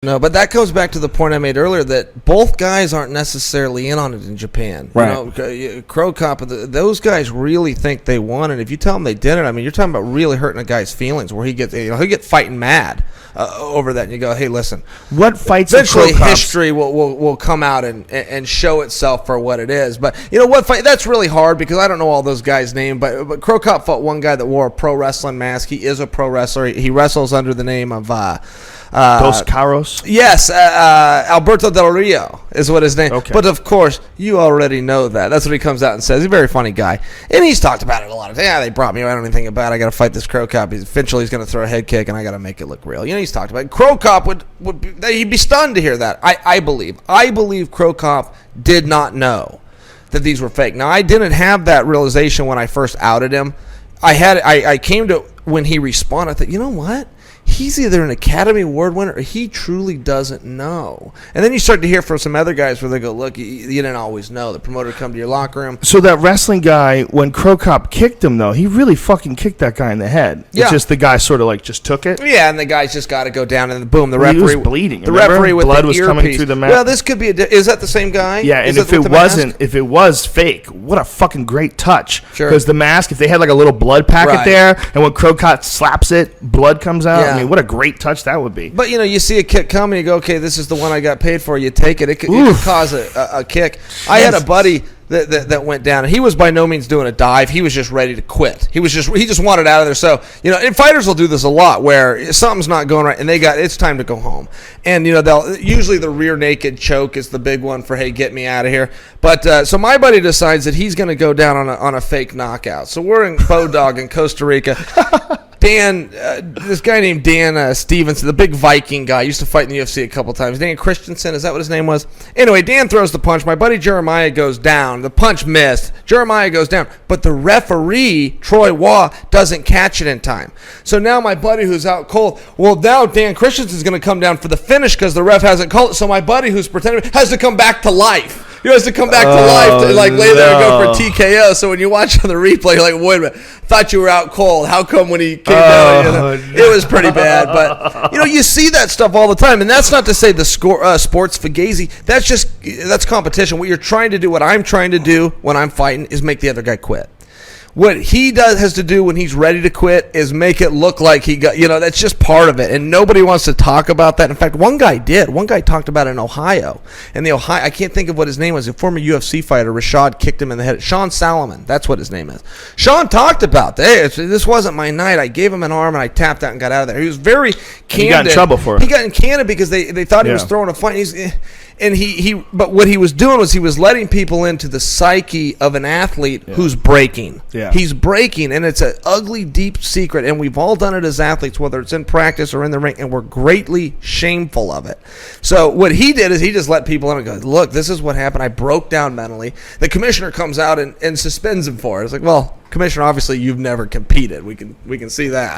No, but that goes back to the point I made earlier that both guys aren't necessarily in on it in Japan. Right. You know, Cro Cop, those guys really think they won, and if you tell them they didn't, I mean, you're talking about really hurting a guy's feelings. Where he gets, he'll get fighting mad over that, and you go, hey, listen. What fights? Eventually, history will come out and show itself for what it is. But you know what fight? That's really hard because I don't know all those guys' names. But Cro Cop fought one guy that wore a pro wrestling mask. He is a pro wrestler. He wrestles under the name of Dos Caros? Yes, Alberto Del Rio is what his name. Okay. But of course, you already know that. That's what he comes out and says. He's a very funny guy, and he's talked about it a lot. Yeah, they brought me. I don't know anything about it. I got to fight this Cro Cop. Eventually, he's going to throw a head kick, and I got to make it look real. You know, he's talked about it. Cro Cop he'd be stunned to hear that. I believe Cro Cop did not know that these were fake. Now, I didn't have that realization when I first outed him. I came to when he responded. I thought, you know what? He's either an Academy Award winner or he truly doesn't know. And then you start to hear from some other guys where they go, look, you didn't always know. The promoter come to your locker room. So that wrestling guy, when Cro Cop kicked him, though, he really fucking kicked that guy in the head. Yeah. It's just the guy sort of like just took it. Yeah, and the guy's just got to go down and boom, the He referee was bleeding. The remember? referee with blood the was earpiece. coming through the mask. Well, this could be is that the same guy? Yeah, and if it was fake, what a fucking great touch. Sure. Because the mask, if they had like a little blood packet there, and when Cro Cop slaps it, blood comes out. Yeah. I mean, what a great touch that would be. But, you know, you see a kick come and you go, okay, this is the one I got paid for. You take it. It could cause a kick. I had a buddy that went down, and he was by no means doing a dive. He was just ready to quit. He just wanted out of there. So, you know, and fighters will do this a lot where something's not going right, and it's time to go home. And, you know, usually the rear naked choke is the big one for, hey, get me out of here. But so my buddy decides that he's going to go down on a fake knockout. So we're in Bodog in Costa Rica. This guy named Dan Stevenson, the big Viking guy, used to fight in the UFC a couple times. Dan Christensen, is that what his name was? Anyway, Dan throws the punch. My buddy Jeremiah goes down. The punch missed. Jeremiah goes down. But the referee, Troy Waugh, doesn't catch it in time. So now my buddy who's out cold, well, now Dan Christensen's going to come down for the finish because the ref hasn't called it. So my buddy who's pretending has to come back to life. He has to come back to life to lay there and go for TKO. So when you watch on the replay, you're like, wait a minute, thought you were out cold. How come when he came down? You know, it was pretty bad. But, you know, you see that stuff all the time. And that's not to say the sports fugazi. That's competition. What you're trying to do, what I'm trying to do when I'm fighting is make the other guy quit. What he has to do when he's ready to quit is make it look like he got, you know, that's just part of it. And nobody wants to talk about that. In fact, one guy did. One guy talked about it in Ohio. And I can't think of what his name was. A former UFC fighter, Rashad, kicked him in the head. Sean Salomon, that's what his name is. Sean talked about, hey, this wasn't my night. I gave him an arm and I tapped out and got out of there. He was very candid. He got in trouble for it. He got in candid because they thought he was throwing a fight. But what he was doing was he was letting people into the psyche of an athlete who's breaking. Yeah. He's breaking, and it's an ugly, deep secret, and we've all done it as athletes, whether it's in practice or in the ring, and we're greatly shameful of it. So what he did is he just let people in and goes, look, this is what happened. I broke down mentally. The commissioner comes out and suspends him for it. It's like, well, commissioner, obviously you've never competed. We can see that.